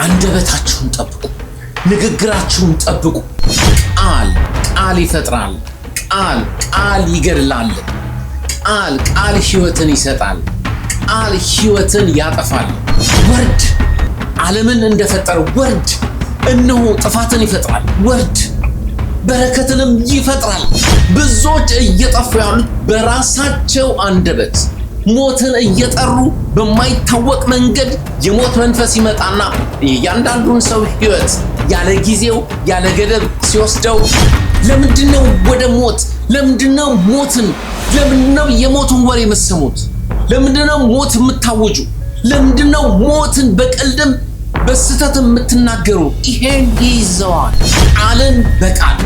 አንደበታችሁን ጠብቁ፣ ንግግራችሁን ጠብቁ። ቃል ይፈጥራል። ቃል ይገድላል። ቃል ሕይወትን ይሰጣል። ቃል ሕይወትን ያጠፋል። ወርድ ዓለምን እንደፈጠረ ወርድ እነሆ ጥፋትን ይፈጥራል። ወርድ በረከትንም ይፈጥራል። ብዙዎች እየጠፉ ያሉት በራሳቸው አንደበት ሞትን እየጠሩ በማይታወቅ መንገድ የሞት መንፈስ ይመጣና እያንዳንዱን ሰው ሕይወት ያለ ጊዜው ያለ ገደብ ሲወስደው፣ ለምንድነው ወደ ሞት? ለምንድነው ሞትን? ለምንድነው የሞትን ወሬ የምትሰሙት? ለምንድነው ሞት የምታወጁ? ለምንድነው ሞትን በቀልድም በስተትም የምትናገሩ? ይሄን ይዘዋል። ቃልን በቃል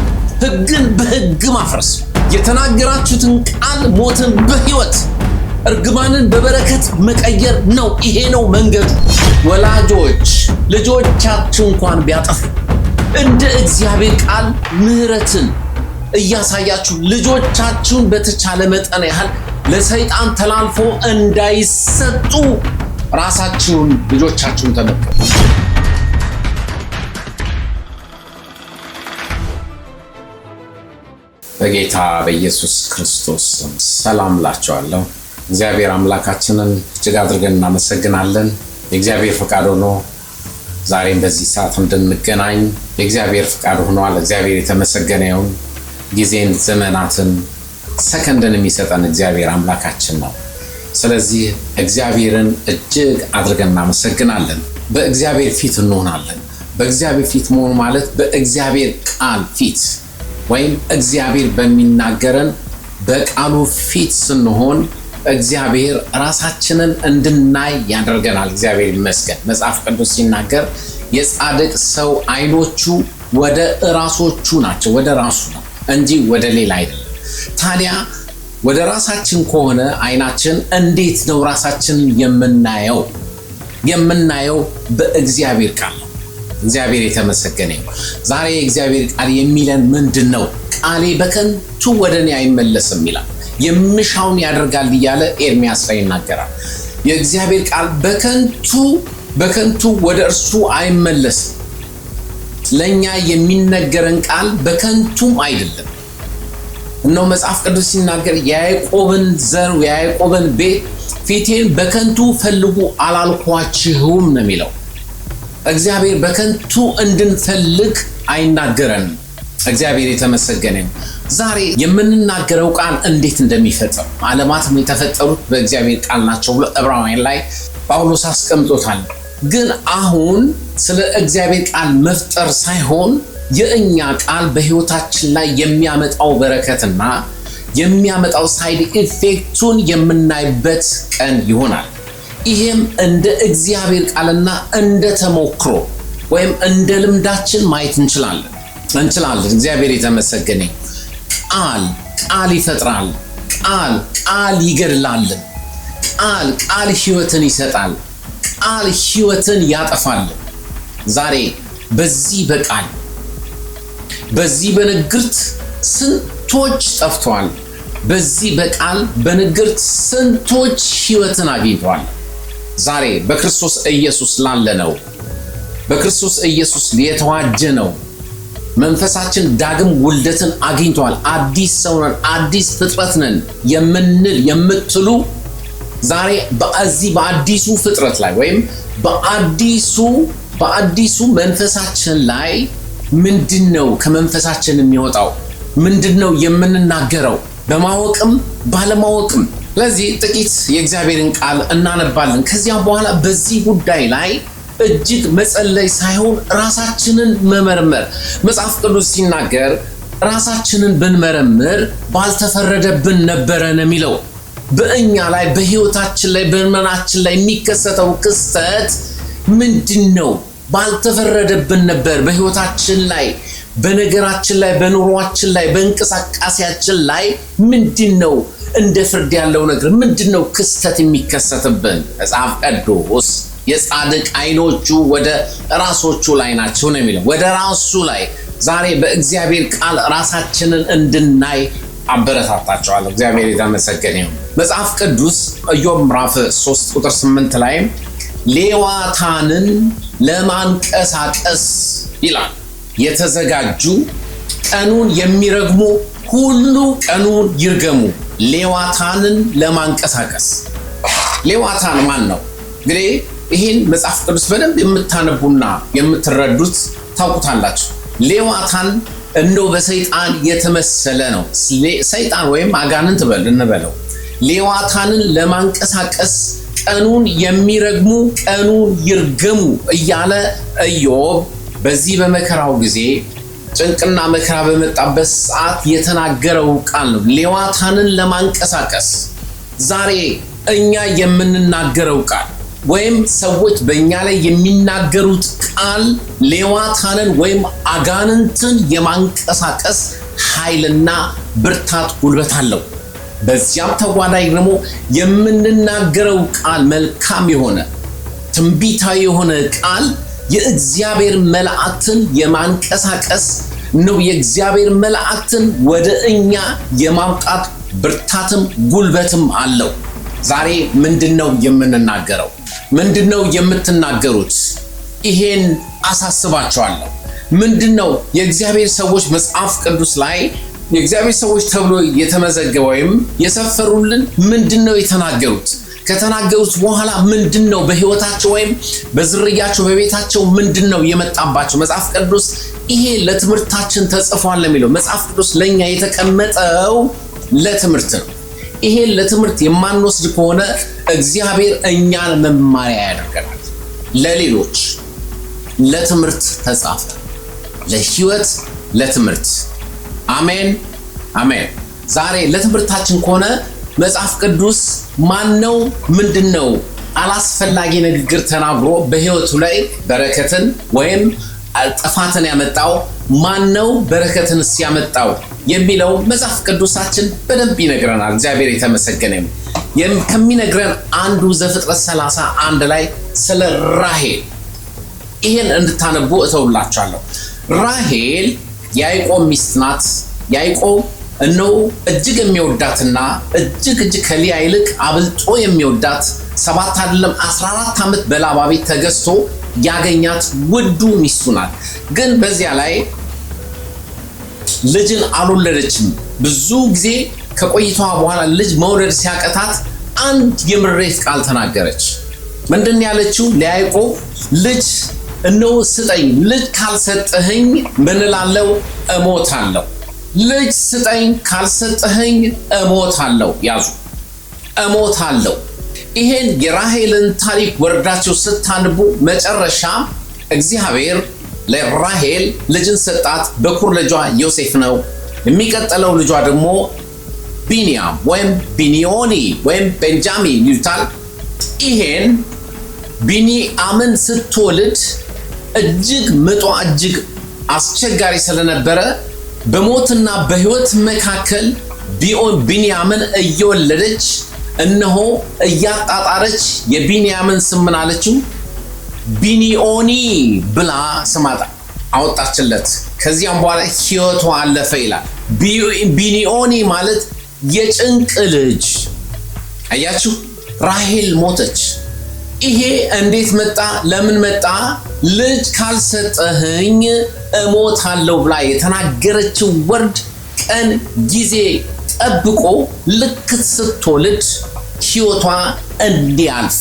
ሕግን በሕግ ማፍረስ፣ የተናገራችሁትን ቃል ሞትን በሕይወት እርግማንን በበረከት መቀየር ነው። ይሄ ነው መንገዱ። ወላጆች ልጆቻችሁ እንኳን ቢያጠፉ እንደ እግዚአብሔር ቃል ምሕረትን እያሳያችሁ ልጆቻችሁን በተቻለ መጠን ያህል ለሰይጣን ተላልፎ እንዳይሰጡ ራሳችሁን ልጆቻችሁን ተመልከቱ። በጌታ በኢየሱስ ክርስቶስ ሰላም ላችኋለሁ። እግዚአብሔር አምላካችንን እጅግ አድርገን እናመሰግናለን። የእግዚአብሔር ፈቃድ ሆኖ ዛሬም በዚህ ሰዓት እንድንገናኝ የእግዚአብሔር ፈቃድ ሆኗል። እግዚአብሔር የተመሰገነ ይሁን። ጊዜን፣ ዘመናትን፣ ሰከንድን የሚሰጠን እግዚአብሔር አምላካችን ነው። ስለዚህ እግዚአብሔርን እጅግ አድርገን እናመሰግናለን። በእግዚአብሔር ፊት እንሆናለን። በእግዚአብሔር ፊት መሆን ማለት በእግዚአብሔር ቃል ፊት ወይም እግዚአብሔር በሚናገረን በቃሉ ፊት ስንሆን እግዚአብሔር ራሳችንን እንድናይ ያደርገናል። እግዚአብሔር ይመስገን። መጽሐፍ ቅዱስ ሲናገር የጻድቅ ሰው ዓይኖቹ ወደ ራሶቹ ናቸው፣ ወደ ራሱ ነው እንጂ ወደ ሌላ አይደለም። ታዲያ ወደ ራሳችን ከሆነ ዓይናችን እንዴት ነው ራሳችንን የምናየው? የምናየው በእግዚአብሔር ቃል ነው። እግዚአብሔር የተመሰገነ ይሁን። ዛሬ የእግዚአብሔር ቃል የሚለን ምንድን ነው? ቃሌ በከንቱ ወደ እኔ አይመለስም ይላል። የምሻውን ያደርጋል እያለ ኤርምያስ ላይ ይናገራል። የእግዚአብሔር ቃል በከንቱ ወደ እርሱ አይመለስም። ለእኛ የሚነገረን ቃል በከንቱም አይደለም። እነሆ መጽሐፍ ቅዱስ ሲናገር የያዕቆብን ዘር የያዕቆብን ቤት ፊቴን በከንቱ ፈልጉ አላልኳችሁም ነው የሚለው። እግዚአብሔር በከንቱ እንድንፈልግ አይናገረንም። እግዚአብሔር የተመሰገነ ነው። ዛሬ የምንናገረው ቃል እንዴት እንደሚፈጠር ዓለማትም የተፈጠሩት በእግዚአብሔር ቃል ናቸው ብሎ ዕብራውያን ላይ ጳውሎስ አስቀምጦታል። ግን አሁን ስለ እግዚአብሔር ቃል መፍጠር ሳይሆን የእኛ ቃል በሕይወታችን ላይ የሚያመጣው በረከትና የሚያመጣው ሳይድ ኢፌክቱን የምናይበት ቀን ይሆናል። ይሄም እንደ እግዚአብሔር ቃልና እንደ ተሞክሮ ወይም እንደ ልምዳችን ማየት እንችላለን። እግዚአብሔር የተመሰገነ። ቃል ይፈጥራል። ቃል ይገድላል። ቃል ሕይወትን ይሰጣል። ቃል ሕይወትን ያጠፋል። ዛሬ በዚህ በንግርት ስንቶች ጠፍተዋል። በዚህ በቃል በንግርት ስንቶች ሕይወትን አግኝተዋል። ዛሬ በክርስቶስ ኢየሱስ ላለነው በክርስቶስ ኢየሱስ የተዋጀ ነው መንፈሳችን ዳግም ውልደትን አግኝቷል። አዲስ ሰው ነን፣ አዲስ ፍጥረት ነን የምትሉ ዛሬ በአዲሱ ፍጥረት ላይ ወይም በአዲሱ መንፈሳችን ላይ ምንድነው ከመንፈሳችን የሚወጣው? ምንድነው የምንናገረው? በማወቅም ባለማወቅም። ስለዚህ ጥቂት የእግዚአብሔርን ቃል እናነባለን። ከዚያም በኋላ በዚህ ጉዳይ ላይ እጅግ መጸለይ ሳይሆን ራሳችንን መመርመር። መጽሐፍ ቅዱስ ሲናገር ራሳችንን ብንመረምር ባልተፈረደብን ነበረ ነው የሚለው። በእኛ ላይ በሕይወታችን ላይ በመናችን ላይ የሚከሰተው ክስተት ምንድነው? ባልተፈረደብን ነበር። በሕይወታችን ላይ በነገራችን ላይ በኑሯችን ላይ በእንቅስቃሴያችን ላይ ምንድነው እንደ ፍርድ ያለው ነገር? ምንድነው ክስተት የሚከሰትብን? መጽሐፍ ቅዱስ የጻድቅ ዓይኖቹ ወደ ራሶቹ ላይ ናቸው ነው የሚለው። ወደ ራሱ ላይ ዛሬ በእግዚአብሔር ቃል ራሳችንን እንድናይ አበረታታቸዋለሁ። እግዚአብሔር የተመሰገነ ይሁን። መጽሐፍ ቅዱስ ኢዮብ ምዕራፍ 3 ቁጥር 8 ላይ ሌዋታንን ለማንቀሳቀስ ይላል። የተዘጋጁ ቀኑን የሚረግሙ ሁሉ ቀኑን ይርገሙ። ሌዋታንን ለማንቀሳቀስ። ሌዋታን ማን ነው? እንግዲህ ይህን መጽሐፍ ቅዱስ በደንብ የምታነቡና የምትረዱት ታውቁታላችሁ። ሌዋታን እንደው በሰይጣን የተመሰለ ነው። ሰይጣን ወይም አጋንንት እንበለው። ሌዋታንን ለማንቀሳቀስ ቀኑን የሚረግሙ ቀኑን ይርገሙ እያለ ኢዮብ በዚህ በመከራው ጊዜ ጭንቅና መከራ በመጣበት ሰዓት የተናገረው ቃል ነው። ሌዋታንን ለማንቀሳቀስ ዛሬ እኛ የምንናገረው ቃል ወይም ሰዎች በእኛ ላይ የሚናገሩት ቃል ሌዋታንን ወይም አጋንንትን የማንቀሳቀስ ኃይልና ብርታት ጉልበት አለው። በዚያም ተጓዳኝ ደግሞ የምንናገረው ቃል መልካም የሆነ ትንቢታዊ የሆነ ቃል የእግዚአብሔር መላእክትን የማንቀሳቀስ ነው። የእግዚአብሔር መላእክትን ወደ እኛ የማምጣት ብርታትም ጉልበትም አለው። ዛሬ ምንድነው የምንናገረው? ምንድነው የምትናገሩት? ይሄን አሳስባቸዋለሁ። ምንድነው የእግዚአብሔር ሰዎች መጽሐፍ ቅዱስ ላይ የእግዚአብሔር ሰዎች ተብሎ የተመዘገበ ወይም የሰፈሩልን ምንድነው የተናገሩት? ከተናገሩት በኋላ ምንድነው በህይወታቸው ወይም በዝርያቸው በቤታቸው ምንድነው የመጣባቸው? መጽሐፍ ቅዱስ ይሄ ለትምህርታችን ተጽፏል ለሚለው መጽሐፍ ቅዱስ ለኛ የተቀመጠው ለትምህርት ነው። ይሄን ለትምህርት የማንወስድ ከሆነ እግዚአብሔር እኛን መማሪያ ያደርገናል። ለሌሎች ለትምህርት ተጻፈ፣ ለህይወት ለትምህርት። አሜን አሜን። ዛሬ ለትምህርታችን ከሆነ መጽሐፍ ቅዱስ ማነው ምንድነው አላስፈላጊ ንግግር ተናግሮ በህይወቱ ላይ በረከትን ወይም ጥፋትን ያመጣው? ማነው በረከትን ሲያመጣው የሚለው መጽሐፍ ቅዱሳችን በደንብ ይነግረናል። እግዚአብሔር የተመሰገነ ይሁን። ከሚነግረን አንዱ ዘፍጥረት 31 ላይ ስለ ራሄል ይሄን እንድታነቡ እተውላችኋለሁ። ራሄል ያዕቆብ ሚስት ናት። ያዕቆብ እነሆ እጅግ የሚወዳትና እጅግ ከሊያ ይልቅ አብልጦ የሚወዳት 7 አይደለም 14 ዓመት በላባ ቤት ተገዝቶ ያገኛት ውዱ ሚስቱ ናት። ግን በዚያ ላይ ልጅን አልወለደችም። ብዙ ጊዜ ከቆይቷ በኋላ ልጅ መውለድ ሲያቀታት አንድ የምሬት ቃል ተናገረች። ምንድን ያለችው? ለያዕቆብ ልጅ እነሆ ስጠኝ፣ ልጅ ካልሰጠኸኝ ምን እላለሁ? እሞታለሁ። ልጅ ስጠኝ ካልሰጠኸኝ እሞታለሁ። ያዙ፣ እሞታለሁ። ይሄን የራሄልን ታሪክ ወርዳችሁ ስታንቡ መጨረሻ እግዚአብሔር ለራሄል ልጅን ሰጣት። በኩር ልጇ ዮሴፍ ነው። የሚቀጥለው ልጇ ደግሞ ቢንያም ወይም ቢኒዮኒ ወይም ቤንጃሚን ይሉታል። ይሄን ቢንያምን ስትወልድ እጅግ ምጧ እጅግ አስቸጋሪ ስለነበረ በሞትና በሕይወት መካከል ቢንያምን እየወለደች እነሆ እያጣጣረች የቢንያምን ስም ምን አለችው? ቢኒዮኒ ብላ ስም አወጣችለት። ከዚያም በኋላ ሕይወቷ አለፈ ይላል። ቢኒዮኒ ማለት የጭንቅ ልጅ። አያችሁ፣ ራሄል ሞተች። ይሄ እንዴት መጣ? ለምን መጣ? ልጅ ካልሰጠኸኝ እሞታለሁ ብላ የተናገረችው ወርድ ቀን ጊዜ ጠብቆ ልክ ስትወልድ ሕይወቷ እንዲያልፍ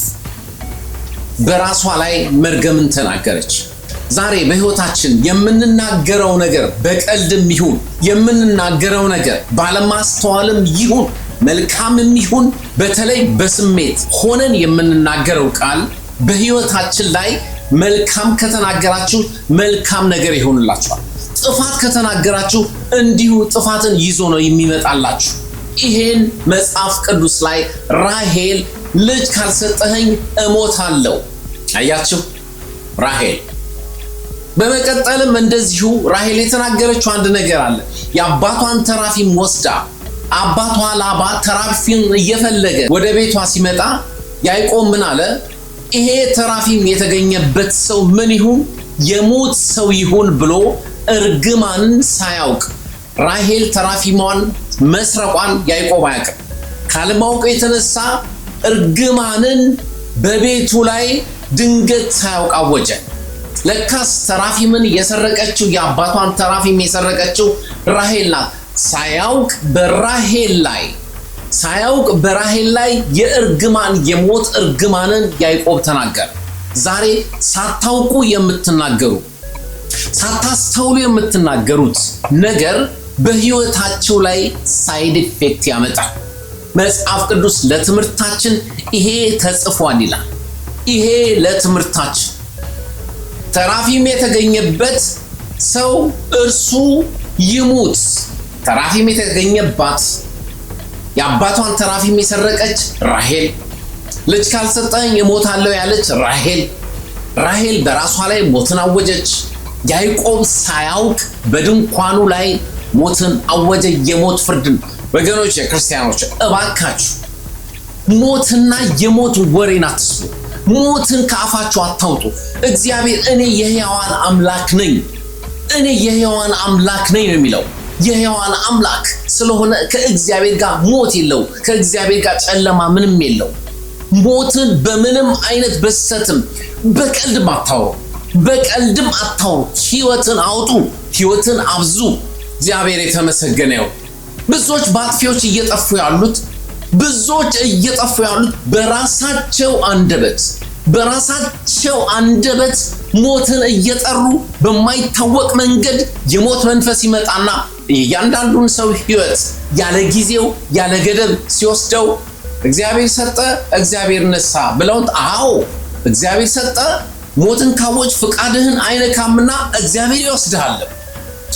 በራሷ ላይ መርገምን ተናገረች። ዛሬ በሕይወታችን የምንናገረው ነገር በቀልድም ይሁን የምንናገረው ነገር ባለማስተዋልም ይሁን መልካምም ይሁን በተለይ በስሜት ሆነን የምንናገረው ቃል በሕይወታችን ላይ መልካም ከተናገራችሁ መልካም ነገር ይሆንላችኋል። ጥፋት ከተናገራችሁ እንዲሁ ጥፋትን ይዞ ነው የሚመጣላችሁ። ይሄን መጽሐፍ ቅዱስ ላይ ራሄል ልጅ ካልሰጠኸኝ እሞታለሁ። አያችሁ ራሄል። በመቀጠልም እንደዚሁ ራሄል የተናገረችው አንድ ነገር አለ። የአባቷን ተራፊም ወስዳ አባቷ ላባ ተራፊም እየፈለገ ወደ ቤቷ ሲመጣ ያዕቆብ ምን አለ? ይሄ ተራፊም የተገኘበት ሰው ምን ይሁን? የሞት ሰው ይሁን ብሎ እርግማንን ሳያውቅ ራሄል ተራፊሟን መስረቋን ያዕቆብ አያውቅም። ካለማወቁ የተነሳ እርግማንን በቤቱ ላይ ድንገት ሳያውቅ አወጀ። ለካስ ተራፊምን የሰረቀችው የአባቷን ተራፊም የሰረቀችው ራሔል ናት። ሳያውቅ በራሔል ላይ የሞት እርግማንን ያዕቆብ ተናገረ። ዛሬ ሳታውቁ የምትናገሩ ሳታስተውሉ የምትናገሩት ነገር በህይወታችሁ ላይ ሳይድ ኢፌክት ያመጣል። መጽሐፍ ቅዱስ ለትምህርታችን ይሄ ተጽፏል ይላል። ይሄ ለትምህርታችን ተራፊም የተገኘበት ሰው እርሱ ይሙት። ተራፊም የተገኘባት የአባቷን ተራፊም የሰረቀች ራሔል፣ ልጅ ካልሰጠኝ እሞታለሁ ያለች ራሔል በራሷ ላይ ሞትን አወጀች። ያዕቆብ ሳያውቅ በድንኳኑ ላይ ሞትን አወጀ። የሞት ፍርድን ወገኖች፣ የክርስቲያኖች እባካችሁ ሞትና የሞት ወሬን አትስሙ። ሞትን ከአፋችሁ አታውጡ። እግዚአብሔር እኔ የሕያዋን አምላክ ነኝ ነው የሚለው። የሕያዋን አምላክ ስለሆነ ከእግዚአብሔር ጋር ሞት የለው፣ ከእግዚአብሔር ጋር ጨለማ ምንም የለው። ሞትን በምንም አይነት በስተትም በቀልድም አታውሩ። ሕይወትን አውጡ፣ ሕይወትን አብዙ። እግዚአብሔር የተመሰገነ ይሁን። ብዙዎች በአጥፊዎች እየጠፉ ያሉት በራሳቸው አንደበት ሞትን እየጠሩ በማይታወቅ መንገድ የሞት መንፈስ ይመጣና እያንዳንዱን ሰው ሕይወት ያለ ጊዜው ያለ ገደብ ሲወስደው እግዚአብሔር ሰጠ፣ እግዚአብሔር ነሳ ብለውት፣ አዎ እግዚአብሔር ሰጠ። ሞትን ካወጅ ፍቃድህን አይነካምና እግዚአብሔር ይወስድሃል።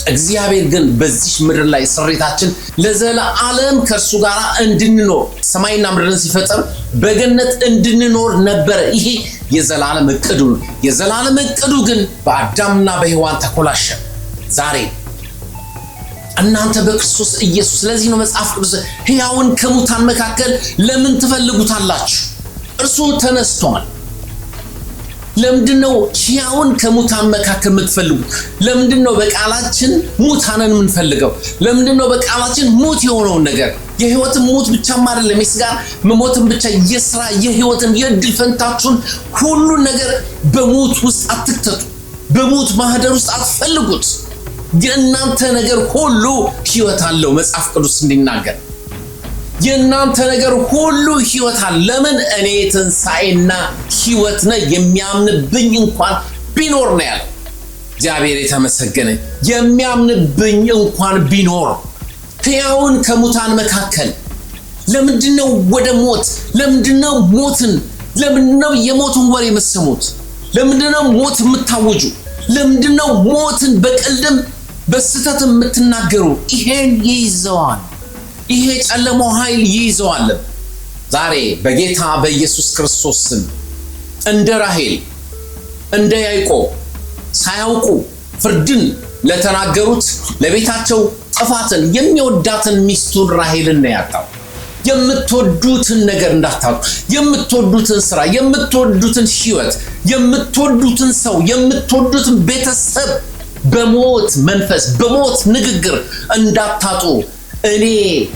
እግዚአብሔር ግን በዚህ ምድር ላይ ስሬታችን ለዘላለም ከእርሱ ጋር እንድንኖር ሰማይና ምድርን ሲፈጥር በገነት እንድንኖር ነበረ። ይሄ የዘላለም እቅዱ ነው። የዘላለም እቅዱ ግን በአዳምና በሔዋን ተኮላሸ። ዛሬ እናንተ በክርስቶስ ኢየሱስ። ስለዚህ ነው መጽሐፍ ቅዱስ ሕያውን ከሙታን መካከል ለምን ትፈልጉታላችሁ? እርሱ ተነስቷል። ለምንድነው ሕያውን ከሙታን መካከል የምትፈልጉት? ለምንድነው በቃላችን ሙታንን የምንፈልገው? ለምንድነው በቃላችን ሙት የሆነውን ነገር? የሕይወትን ሙት ብቻም አይደለም፣ የሥጋ መሞትን ብቻ፣ የሥራ የሕይወትን የዕድል ፈንታችሁን ሁሉን ነገር በሙት ውስጥ አትክተቱ። በሙት ማህደር ውስጥ አትፈልጉት። የእናንተ ነገር ሁሉ ሕይወት አለው። መጽሐፍ ቅዱስ እንዲናገር የእናንተ ነገር ሁሉ ሕይወት አለ። ለምን? እኔ ትንሣኤና ሕይወት ነኝ፣ የሚያምንብኝ እንኳን ቢኖር ነው ያለው። እግዚአብሔር የተመሰገነ። የሚያምንብኝ እንኳን ቢኖር። ሕያውን ከሙታን መካከል ለምንድነው ወደ ሞት? ለምንድነው ሞትን? ለምንድነው የሞትን ወሬ የምትሰሙት? ለምንድነው ሞት የምታወጁ? ለምንድነው ሞትን በቀልድም በስተት የምትናገሩ? ይሄን ይይዘዋል። ይሄ ጨለማው ኃይል ይይዘዋል። ዛሬ በጌታ በኢየሱስ ክርስቶስ ስም እንደ ራሔል እንደ ያዕቆብ ሳያውቁ ፍርድን ለተናገሩት ለቤታቸው ጥፋትን የሚወዳትን ሚስቱን ራሔልን ነው ያጣው። የምትወዱትን ነገር እንዳታጡ፣ የምትወዱትን ስራ፣ የምትወዱትን ሕይወት፣ የምትወዱትን ሰው፣ የምትወዱትን ቤተሰብ በሞት መንፈስ በሞት ንግግር እንዳታጡ እኔ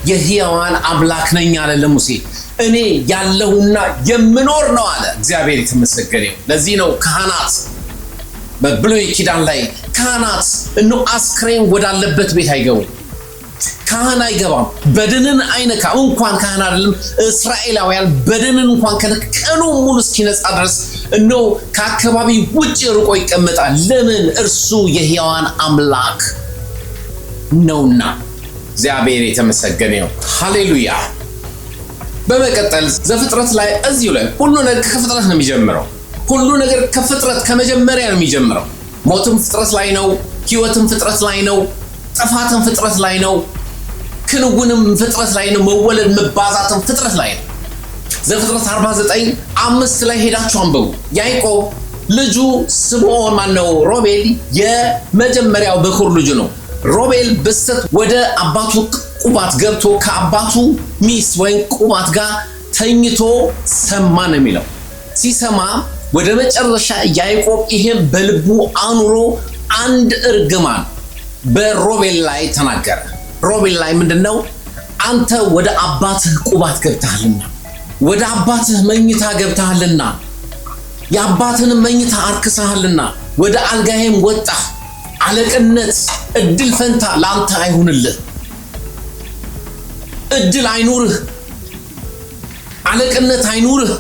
የሕያዋን አምላክ ነኝ አለ ለሙሴ። እኔ ያለሁና የምኖር ነው አለ። እግዚአብሔር የተመሰገነ ይሁን። ለዚህ ነው ካህናት በብሉይ ኪዳን ላይ ካህናት አስክሬን ወዳለበት ቤት አይገቡም። ካህን አይገባም። በድንን አይነካም። እንኳን ካህን አይደለም እስራኤላውያን በድንን እንኳን ቀኑ ሙሉ እስኪነጻ ድረስ ከአካባቢ ውጭ ርቆ ይቀመጣል። ለምን? እርሱ የሕያዋን አምላክ ነውና። እግዚአብሔር የተመሰገነ ይሁን። ሃሌሉያ። በመቀጠል ዘፍጥረት ላይ እዚሁ ላይ ሁሉ ነገር ከፍጥረት ነው የሚጀምረው። ሁሉ ነገር ከፍጥረት ከመጀመሪያ ነው የሚጀምረው። ሞትም ፍጥረት ላይ ነው፣ ሕይወትም ፍጥረት ላይ ነው፣ ጥፋትም ፍጥረት ላይ ነው፣ ክንውንም ፍጥረት ላይ ነው፣ መወለድ መባዛትም ፍጥረት ላይ ነው። ዘፍጥረት 49:5 ላይ ሄዳችሁ አንብቡ። ያዕቆብ ልጁ ስምዖን ማነው? ሮቤል የመጀመሪያው በኩር ልጁ ነው። ሮቤል በስተት ወደ አባቱ ቁባት ገብቶ ከአባቱ ሚስት ወይም ቁባት ጋር ተኝቶ ሰማ ነው የሚለው። ሲሰማ ወደ መጨረሻ ያዕቆብ ይሄን በልቡ አኑሮ አንድ እርግማን በሮቤል ላይ ተናገረ። ሮቤል ላይ ምንድነው? አንተ ወደ አባትህ ቁባት ገብተሃልና፣ ወደ አባትህ መኝታ ገብተሃልና፣ የአባትህን መኝታ አርክሰሃልና ወደ አልጋዬም ወጣ። አለቅነት እድል ፈንታ ላንተ አይሁንልህ። እድል አይኑርህ፣ አለቅነት አይኑርህ።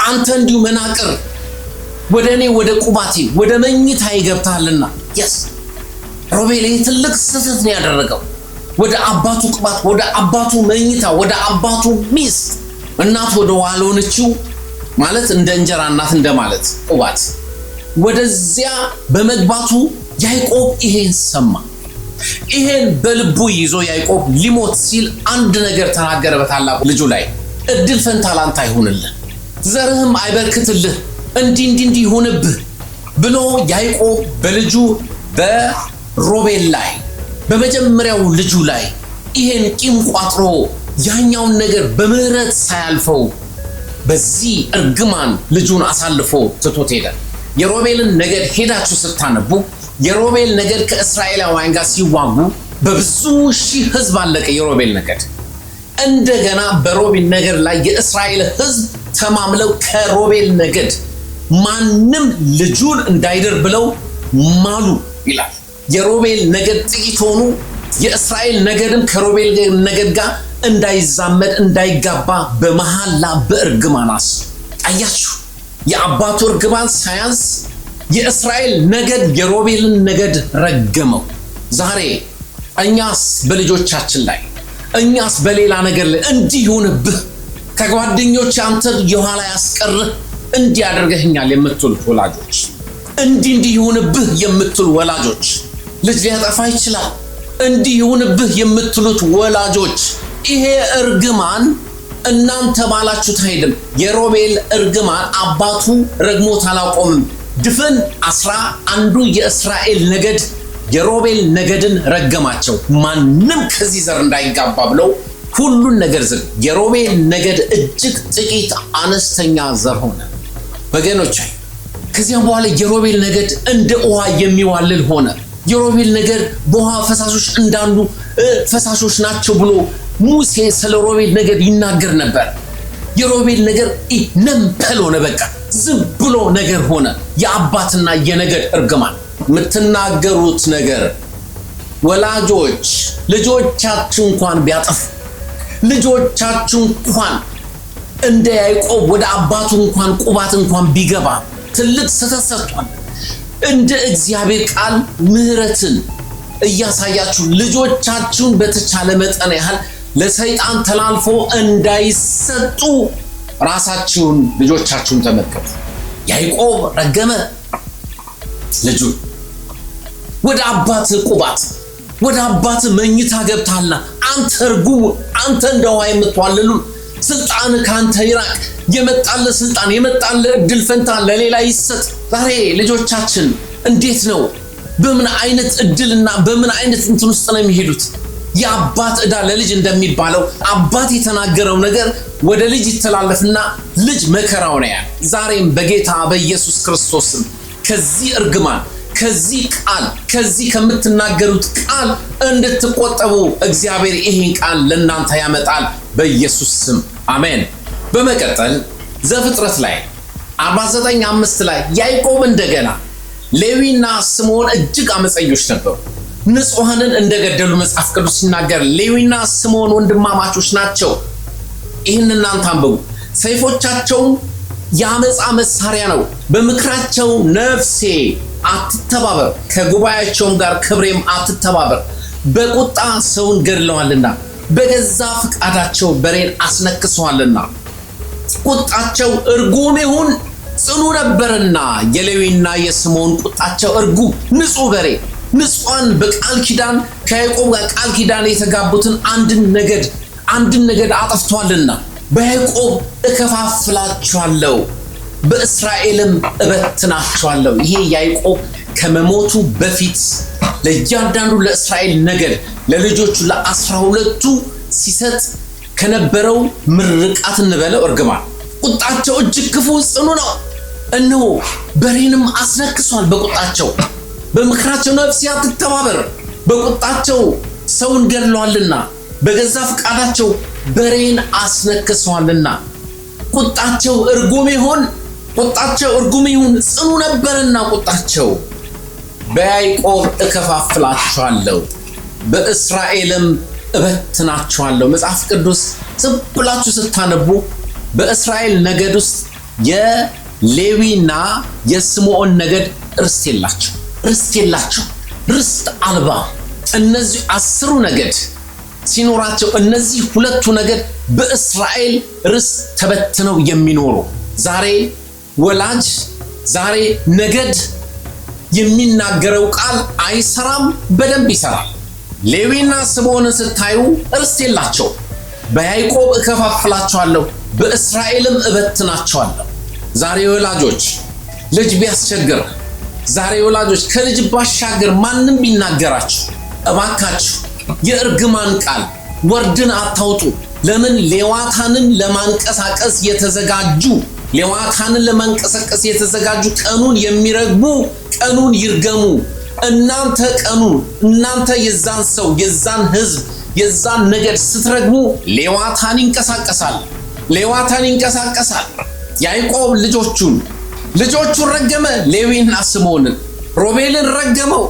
አንተ እንዲሁ መናቅር ወደኔ ወደ ቁባቴ ወደ መኝታዬ ገብታልና። ሮቤል ትልቅ ስህተት ነው ያደረገው። ወደ አባቱ ቁባት፣ ወደ አባቱ መኝታ፣ ወደ አባቱ ሚስት እናት ወደ ዋልሆነችው ማለት እንደ እንጀራ እናት እንደማለት ቁባት ወደዚያ በመግባቱ ያዕቆብ ይሄን ሰማ። ይሄን በልቡ ይዞ ያዕቆብ ሊሞት ሲል አንድ ነገር ተናገረ በታላቁ ልጁ ላይ። እድል ፈንታ ላንተ አይሁንልህ፣ ዘርህም አይበርክትልህ፣ እንዲህ ይሁንብህ ብሎ ያዕቆብ በልጁ በሮቤል ላይ በመጀመሪያው ልጁ ላይ ይሄን ቂም ቋጥሮ ያኛውን ነገር በምህረት ሳያልፈው በዚህ እርግማን ልጁን አሳልፎ ትቶት ሄደ። የሮቤልን ነገድ ሄዳችሁ ስታነቡ የሮቤል ነገድ ከእስራኤላውያን ጋር ሲዋጉ በብዙ ሺህ ህዝብ አለቀ የሮቤል ነገድ። እንደገና በሮቤል ነገድ ላይ የእስራኤል ህዝብ ተማምለው ከሮቤል ነገድ ማንም ልጁን እንዳይደር ብለው ማሉ ይላል። የሮቤል ነገድ ጥቂት ሆኑ። የእስራኤል ነገድም ከሮቤል ነገድ ጋር እንዳይዛመድ እንዳይጋባ በመሐላ በእርግማን አያችሁ። የአባቱ እርግማን ሳያንስ የእስራኤል ነገድ የሮቤልን ነገድ ረገመው። ዛሬ እኛስ በልጆቻችን ላይ እኛስ በሌላ ነገር ላይ እንዲህ ይሁንብህ፣ ከጓደኞች አንተ የኋላ ያስቀርህ፣ እንዲህ ያደርገኛል የምትሉት ወላጆች፣ እንዲህ ይሁንብህ የምትሉ ወላጆች፣ ልጅ ሊያጠፋ ይችላል እንዲህ ይሁንብህ የምትሉት ወላጆች፣ ይሄ እርግማን እናንተ ባላችሁት አይደለም። የሮቤል እርግማን አባቱ ረግሞት አላቆምም። ድፍን 11ዱ የእስራኤል ነገድ የሮቤል ነገድን ረገማቸው። ማንም ከዚህ ዘር እንዳይጋባ ብለው ሁሉን ነገር ዝግ። የሮቤል ነገድ እጅግ ጥቂት አነስተኛ ዘር ሆነ። ወገኖች ከዚያም በኋላ የሮቤል ነገድ እንደ ውሃ የሚዋልል ሆነ። የሮቤል ነገድ በውሃ ፈሳሾች እንዳሉ ፈሳሾች ናቸው ብሎ ሙሴ ስለ ሮቤል ነገድ ይናገር ነበር። የሮቤል ነገር ነምፐል ሆነ። በቃ ዝም ብሎ ነገር ሆነ። የአባትና የነገድ እርግማን የምትናገሩት ነገር ወላጆች ልጆቻችሁ እንኳን ቢያጠፉ ልጆቻችሁ እንኳን እንደ ያዕቆብ ወደ አባቱ እንኳን ቁባት እንኳን ቢገባ ትልቅ ስህተት ሰርቷል። እንደ እግዚአብሔር ቃል ምህረትን እያሳያችሁ ልጆቻችሁን በተቻለ መጠን ያህል ለሰይጣን ተላልፎ እንዳይሰጡ ራሳችሁን ልጆቻችሁን ተመልከቱ። ያዕቆብ ረገመ ልጁን። ወደ አባት ቁባት ወደ አባት መኝታ ገብታልና አንተ እርጉም፣ አንተ እንደው የምትዋልሉ ስልጣን ካንተ ይራቅ። የመጣለ ስልጣን የመጣለ እድል ፈንታ ለሌላ ይሰጥ። ዛሬ ልጆቻችን እንዴት ነው በምን አይነት እድልና በምን አይነት እንትን ውስጥ ነው የሚሄዱት? የአባት ዕዳ ለልጅ እንደሚባለው አባት የተናገረው ነገር ወደ ልጅ ይተላለፍና ልጅ መከራው ነው። ዛሬም በጌታ በኢየሱስ ክርስቶስ ከዚህ እርግማን ከዚህ ቃል ከዚህ ከምትናገሩት ቃል እንድትቆጠቡ እግዚአብሔር ይሄን ቃል ለእናንተ ያመጣል በኢየሱስ ስም አሜን። በመቀጠል ዘፍጥረት ላይ 49:5 ላይ ያዕቆብ እንደገና ሌዊና ስምዖን እጅግ አመፀኞች ነበሩ፣ ንጹሐንን እንደገደሉ መጽሐፍ ቅዱስ ሲናገር ሌዊና ስምዖን ወንድማማቾች ናቸው። ይህን እናንተ አንብቡ። ሰይፎቻቸው የአመፃ መሳሪያ ነው፣ በምክራቸው ነፍሴ አትተባበር፣ ከጉባኤያቸውም ጋር ክብሬም አትተባበር። በቁጣ ሰውን ገድለዋልና በገዛ ፍቃዳቸው በሬን አስነክሰዋልና ቁጣቸው እርጉም ይሁን ጽኑ ነበርና። የሌዊና የስምዖን ቁጣቸው እርጉም ንጹህ በሬ ንጹሐን በቃል ኪዳን ከያዕቆብ ጋር ቃል ኪዳን የተጋቡትን አንድን ነገድ አጥፍቷልና በያዕቆብ እከፋፍላቸዋለሁ በእስራኤልም እበትናቸዋለሁ። ይሄ ያዕቆብ ከመሞቱ በፊት ለእያንዳንዱ ለእስራኤል ነገድ ለልጆቹ ለ12ቱ ሲሰጥ ከነበረው ምርቃት እንበለው እርግማን። ቁጣቸው እጅግ ክፉ ጽኑ ነው። እነሆ በሬንም አስነክሷል። በቁጣቸው በምክራቸው ነፍሴ አትተባበር፣ በቁጣቸው ሰውን ገድለዋልና በገዛ ፍቃዳቸው በሬን አስነክሰዋልና ቁጣቸው እርጉም ይሁን ጽኑ ነበርና ቁጣቸው በያዕቆብ እከፋፍላችኋለሁ በእስራኤልም እበትናችኋለሁ። መጽሐፍ ቅዱስ ዝም ብላችሁ ስታነቡ በእስራኤል ነገድ ውስጥ የሌዊና የስምዖን ነገድ ርስት የላቸው፣ ርስት አልባ። እነዚህ 10 ነገድ ሲኖራቸው እነዚህ 2 ነገድ በእስራኤል ርስት ተበትነው የሚኖሩ ዛሬ ወላጅ ዛሬ ነገድ የሚናገረው ቃል አይሰራም፣ በደንብ ይሰራል። ሌዊና ስምዖንን ስታዩ ርስት የላቸው። በያዕቆብ እከፋፍላቸዋለሁ በእስራኤልም እበትናቸዋለሁ። ዛሬ ወላጆች ልጅ ቢያስቸግር፣ ዛሬ ወላጆች ከልጅ ባሻገር ማንም ቢናገራችሁ እባካችሁ የእርግማን ቃል ወርድን አታውጡ። ለምን? ሌዋታንን ለማንቀሳቀስ የተዘጋጁ ቀኑን የሚረግሙ ቀኑን ይርገሙ። እናንተ የዛን ሰው የዛን ህዝብ የዛን ነገድ ስትረግሙ ሌዋታን ይንቀሳቀሳል። ያዕቆብ ልጆቹን ረገመ፣ ሌዊና ስምዖንን። ሮቤልን ረገመው።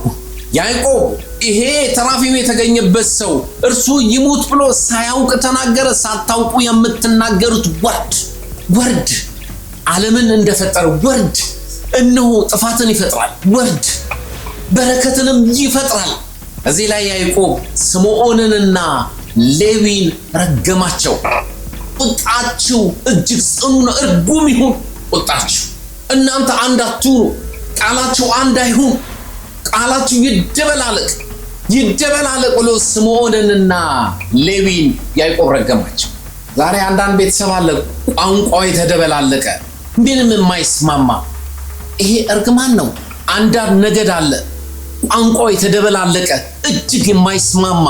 ያዕቆብ ይሄ ተራፊም የተገኘበት ሰው እርሱ ይሙት ብሎ ሳያውቅ ተናገረ። ሳታውቁ የምትናገሩት ወርድ ዓለምን እንደፈጠረ ወርድ እነሆ ጥፋትን ይፈጥራል። ወርድ በረከትንም ይፈጥራል። እዚህ ላይ ያዕቆብ ስምዖንንና ሌዊን ረገማቸው። ቁጣችሁ እጅግ ጽኑ ነው፣ እርጉም ይሁን ቁጣችሁ። እናንተ አንድ አትሁኑ፣ ቃላችሁ አንድ አይሁን፣ ቃላችሁ ይደበላለቅ ብሎ ስምዖንንና ሌዊን ያዕቆብ ረገማቸው። ዛሬ አንዳንድ ቤተሰብ አለ ቋንቋው የተደበላለቀ ምንም የማይስማማ፣ ይሄ እርግማን ነው። አንዳንድ ነገድ አለ ቋንቋው የተደበላለቀ እጅግ የማይስማማ፣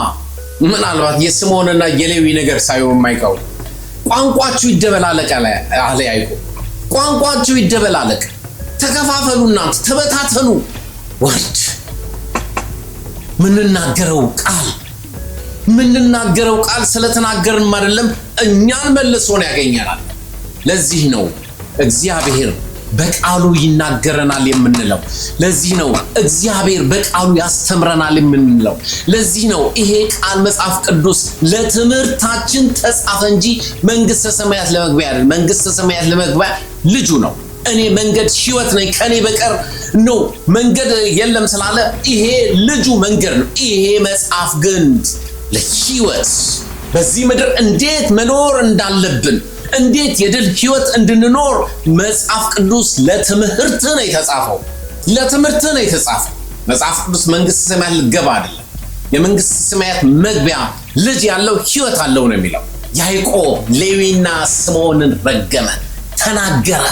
ምናልባት የስምዖንና የሌዊ ነገር ሳይሆን የማይቀሩ ቋንቋችሁ ይደበላለቅ አለ ያዕቆብ። ቋንቋችሁ ይደበላለቅ፣ ተከፋፈሉ፣ እናንተ ተበታተኑ። ወርድ ምንናገረው ቃል ስለተናገርን አይደለም እኛን መልሶን ያገኘናል። ለዚህ ነው እግዚአብሔር በቃሉ ይናገረናል የምንለው። ለዚህ ነው እግዚአብሔር በቃሉ ያስተምረናል የምንለው። ለዚህ ነው ይሄ ቃል መጽሐፍ ቅዱስ ለትምህርታችን ተጻፈ እንጂ መንግስተ ሰማያት ለመግቢያ አይደለም። መንግስተ ሰማያት ለመግቢያ ልጁ ነው። እኔ መንገድ ሕይወት ነኝ ከኔ በቀር ነው መንገድ የለም ስላለ ይሄ ልጁ መንገድ ነው። ይሄ መጽሐፍ ግን ለሕይወት በዚህ ምድር እንዴት መኖር እንዳለብን እንዴት የድል ሕይወት እንድንኖር መጽሐፍ ቅዱስ ለትምህርት ነው የተጻፈው። መጽሐፍ ቅዱስ መንግስተ ሰማያት ልገባ አይደለም። የመንግስተ ሰማያት መግቢያ ልጅ ያለው ሕይወት አለው ነው የሚለው። ያዕቆብ ሌዊና ስምዖንን ረገመ፣ ተናገረ።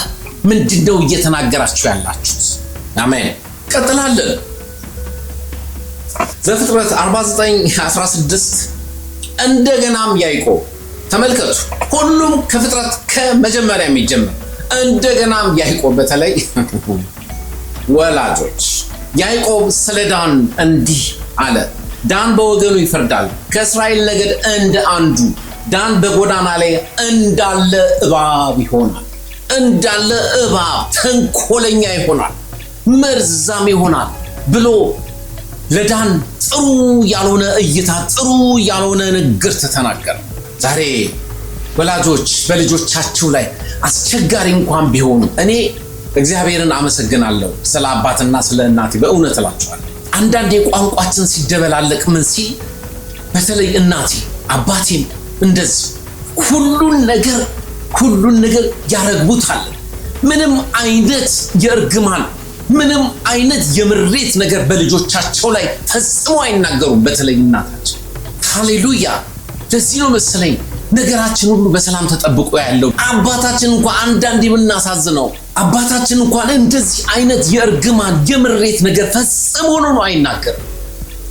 ምንድነው እየተናገራችሁ ያላችሁት? አሜን። ቀጥላለን። ዘፍጥረት 49:16 እንደገናም ያዕቆብ ተመልከቱ፣ ሁሉም ከፍጥረት ከመጀመሪያ የሚጀምር እንደገናም ያዕቆብ በተለይ ወላጆች ያዕቆብ ስለ ዳን እንዲህ አለ። ዳን በወገኑ ይፈርዳል፣ ከእስራኤል ነገድ እንደ አንዱ። ዳን በጎዳና ላይ እንዳለ እባብ ይሆናል፣ ተንኮለኛ ይሆናል፣ መርዛም ይሆናል ብሎ ለዳን ጥሩ ያልሆነ እይታ፣ ጥሩ ያልሆነ ንግርት ተናገረ። ዛሬ ወላጆች በልጆቻችሁ ላይ አስቸጋሪ እንኳን ቢሆኑ እኔ እግዚአብሔርን አመሰግናለሁ ስለ አባትና ስለ እናቴ። በእውነት እላችኋለሁ አንዳንዴ ቋንቋችን ሲደበላለቅ ምን ሲል በተለይ እናቴ አባቴም እንደዚህ ሁሉን ነገር ያረግቡታል። ምንም አይነት የእርግማን ምንም አይነት የምሬት ነገር በልጆቻቸው ላይ ፈጽሞ አይናገሩም። በተለይ እናታችን ሃሌሉያ። ለዚህ ነው መሰለኝ ነገራችን ሁሉ በሰላም ተጠብቆ ያለው። አባታችን እንኳን አንዳንዴ ብናሳዝነው አባታችን እንኳን እንደዚህ አይነት የእርግማን የምሬት ነገር ፈጽሞ ነው አይናገርም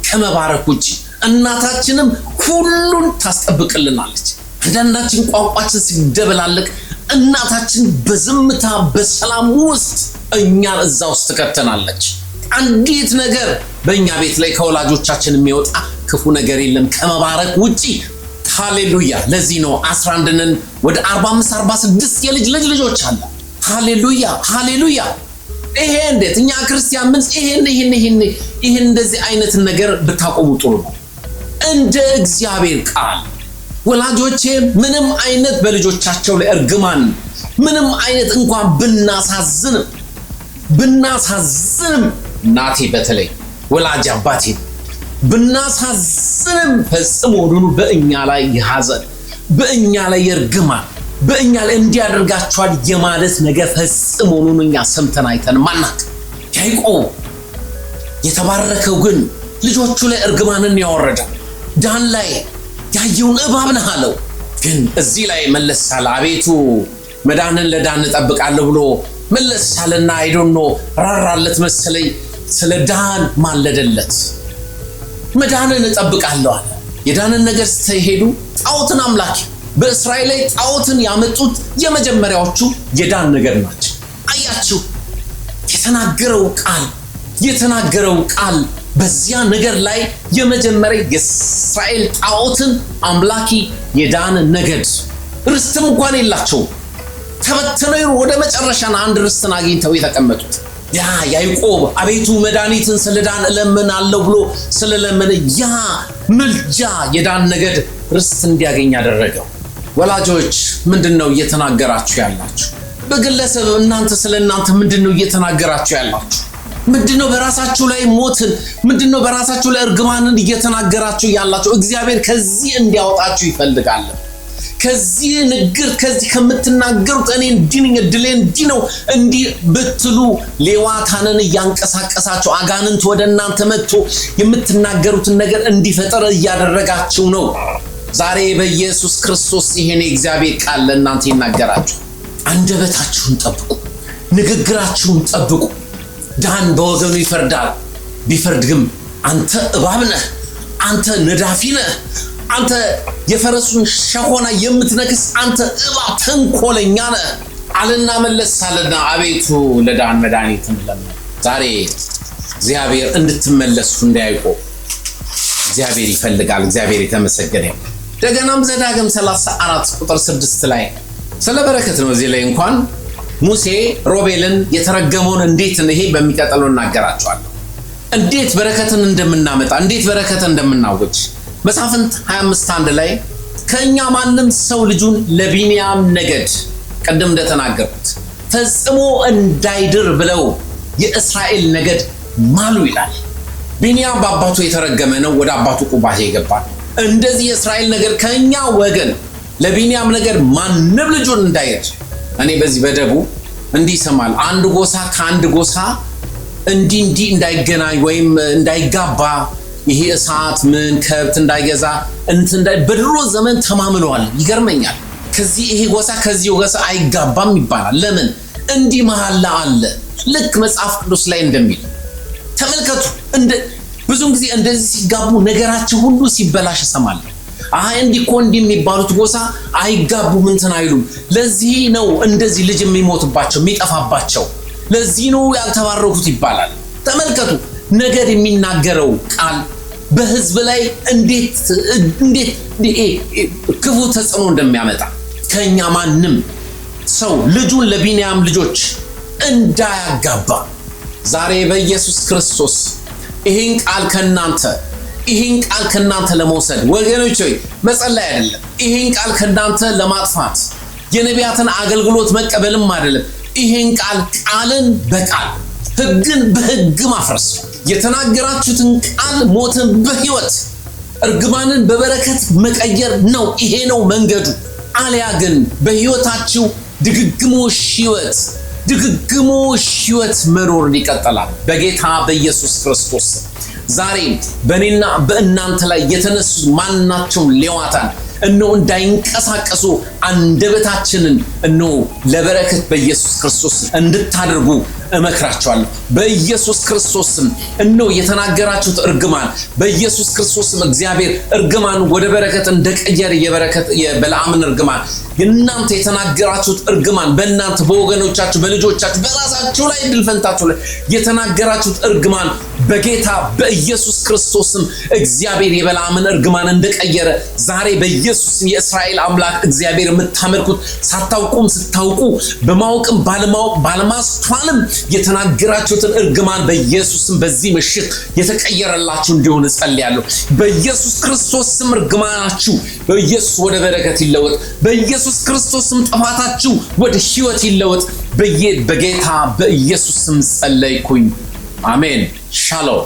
ከመባረክ ውጪ። እናታችንም ሁሉን ታስጠብቅልናለች። አንዳንዳችን ቋንቋችን ሲደበላለቅ እናታችን በዝምታ በሰላም ውስጥ እኛን እዛ ውስጥ ትከተናለች። አንዲት ነገር በእኛ ቤት ላይ ከወላጆቻችን የሚወጣ ክፉ ነገር የለም ከመባረክ ውጪ። ሃሌሉያ። ለዚህ ነው 11ን ወደ 45 46 የልጅ ልጆች አለ። ሃሌሉያ። ይሄ እንዴት እኛ ክርስቲያን ምን ይሄን እንደዚህ አይነት ነገር ብታቆሙ ጥሩ ነው። እንደ እግዚአብሔር ቃል ወላጆቼ ምንም አይነት በልጆቻቸው ላይ እርግማን ምንም አይነት እንኳን ብናሳዝንም እናቴ በተለይ ወላጅ አባቴ ብናሳዝንም ፈጽሞ ሁሉ በእኛ ላይ የሐዘን በእኛ ላይ የርግማን በእኛ ላይ እንዲያደርጋቸዋል የማለት ነገር ፈጽሞ ሁሉ እኛ ሰምተን አይተን ማናቅ። ያዕቆብ የተባረከው ግን ልጆቹ ላይ እርግማንን ያወረደው ዳን ላይ ያየውን እባብ ነህ አለው። ግን እዚህ ላይ መለሳለ አቤቱ መዳንን ለዳን እጠብቃለሁ ብሎ መለሳለና አይዶኖ ራራለት መሰለኝ ስለ ዳን ማለደለት። መዳንን እጠብቃለሁ አለ። የዳንን ነገር ስትሄዱ ጣዖትን አምላኪ በእስራኤል ላይ ጣዖትን ያመጡት የመጀመሪያዎቹ የዳን ነገር ናቸው። አያችሁ የተናገረው ቃል በዚያ ነገር ላይ የመጀመሪያ የእስራኤል ጣዖትን አምላኪ የዳን ነገድ ርስትም እንኳን የላቸውም። ተበትነው ወደ መጨረሻና አንድ ርስትን አግኝተው የተቀመጡት ያ ያዕቆብ አቤቱ መድኃኒትን ስለዳን እለምናለሁ ብሎ ስለለመነ ያ ምልጃ የዳን ነገድ ርስት እንዲያገኝ ያደረገው። ወላጆች ምንድነው እየተናገራችሁ ያላችሁ? በግለሰብ እናንተ ስለናንተ ምንድነው እየተናገራችሁ ያላችሁ? ምንድነው በራሳችሁ ላይ ሞትን ምንድነው በራሳችሁ ላይ እርግማንን እየተናገራችሁ ያላችሁ? እግዚአብሔር ከዚህ እንዲያወጣችሁ ይፈልጋል። ከዚህ ንግር ከዚህ ከምትናገሩት እኔ እንዲህ እድሌ እንዲህ ነው እንዲህ ብትሉ ሌዋታንን እያንቀሳቀሳችሁ አጋንንት ወደ እናንተ መጥቶ የምትናገሩትን ነገር እንዲፈጠር እያደረጋችሁ ነው። ዛሬ በኢየሱስ ክርስቶስ ይሄን የእግዚአብሔር ቃል ለእናንተ ይናገራችሁ። አንደበታችሁን ጠብቁ፣ ንግግራችሁን ጠብቁ። ዳን በወገኑ ይፈርዳል። ቢፈርድ ግን አንተ እባብ ነህ፣ አንተ ነዳፊ ነህ፣ አንተ የፈረሱን ሸሆና የምትነክስ አንተ እባብ ተንኮለኛ ነህ አለና መለሳለና አቤቱ ለዳን መድኃኒትን ለምን። ዛሬ እግዚአብሔር እንድትመለሱ እንዳያይቆም እግዚአብሔር ይፈልጋል። እግዚአብሔር የተመሰገነ ይሁን። ደገናም ዘዳግም 34 ቁጥር 6 ላይ ስለ በረከት ነው። እዚህ ላይ እንኳን ሙሴ ሮቤልን የተረገመውን እንዴት ይሄ በሚቀጥለው እናገራቸዋለሁ እንዴት በረከትን እንደምናመጣ እንዴት በረከትን እንደምናውጅ መሳፍንት 25:1 ላይ ከኛ ማንም ሰው ልጁን ለቢንያም ነገድ ቀደም እንደተናገሩት ፈጽሞ እንዳይድር ብለው የእስራኤል ነገድ ማሉ ይላል። ቢንያም በአባቱ የተረገመ ነው፣ ወደ አባቱ ቁባቴ ይገባል። እንደዚህ የእስራኤል ነገድ ከኛ ወገን ለቢንያም ነገድ ማንም ልጁን እንዳይድር እኔ በዚህ በደቡብ እንዲህ ይሰማል። አንድ ጎሳ ከአንድ ጎሳ እንዲህ እንዳይገናኝ ወይም እንዳይጋባ ይሄ እሳት ምን ከብት እንዳይገዛ በድሮ ዘመን ተማምነዋል። ይገርመኛል። ከዚህ ይሄ ጎሳ ከዚህ ጎሳ አይጋባም ይባላል። ለምን? እንዲህ መሐላ አለ። ልክ መጽሐፍ ቅዱስ ላይ እንደሚል ተመልከቱ። ብዙም ጊዜ እንደዚህ ሲጋቡ ነገራቸው ሁሉ ሲበላሽ እሰማለሁ። እንዲህ የሚባሉት ጎሳ አይጋቡም እንትን አይሉም። ለዚህ ነው እንደዚህ ልጅ የሚሞትባቸው የሚጠፋባቸው፣ ለዚህ ነው ያልተባረኩት ይባላል። ተመልከቱ ነገድ የሚናገረው ቃል በህዝብ ላይ እንዴት ክፉ ተጽዕኖ እንደሚያመጣ። ከኛ ማንም ሰው ልጁን ለቢንያም ልጆች እንዳያጋባ ዛሬ በኢየሱስ ክርስቶስ ይሄን ቃል ከናንተ ለመውሰድ ወገኖች ሆይ መጸለይ አይደለም። ይሄን ቃል ከናንተ ለማጥፋት የነቢያትን አገልግሎት መቀበልም አይደለም። ይሄን ቃልን በቃል ሕግን በሕግ ማፍረስ፣ የተናገራችሁትን ቃል ሞትን በሕይወት እርግማንን በበረከት መቀየር ነው። ይሄ ነው መንገዱ። አልያ ግን በሕይወታችሁ ድግግሞሽ ሕይወት መኖር ይቀጥላል። በጌታ በኢየሱስ ክርስቶስ ዛሬ በእኔና በእናንተ ላይ የተነሱ ማናቸውም ሌዋታን እነሆ እንዳይንቀሳቀሱ አንደበታችንን እነሆ ለበረከት በኢየሱስ ክርስቶስ እንድታደርጉ እመክራችኋለሁ። በኢየሱስ ክርስቶስም እነሆ የተናገራችሁት እርግማን በኢየሱስ ክርስቶስም እግዚአብሔር እርግማን ወደ በረከት እንደቀየረ የበለዓምን እርግማን እናንተ የተናገራችሁት እርግማን በእናንተ በወገኖቻችሁ በልጆቻችሁ በራሳችሁ ላይ ድል ፈንታችሁ ላይ የተናገራችሁት እርግማን በጌታ በኢየሱስ ክርስቶስም እግዚአብሔር የበለዓምን እርግማን እንደቀየረ ዛሬ በኢየሱስ የእስራኤል አምላክ እግዚአብሔር የምታመልኩት ሳታውቁም ስታውቁ በማወቅም ባለማስተዋልም የተናገራችሁትን እርግማን በኢየሱስም በዚህ ምሽት የተቀየረላችሁ እንዲሆን ጸልያለሁ። በኢየሱስ ክርስቶስም እርግማናችሁ በኢየሱስ ወደ በረከት ይለወጥ። በኢየሱስ ክርስቶስም ጥፋታችሁ ወደ ሕይወት ይለወጥ። በጌታ በኢየሱስም ጸለይኩኝ። አሜን። ሻሎም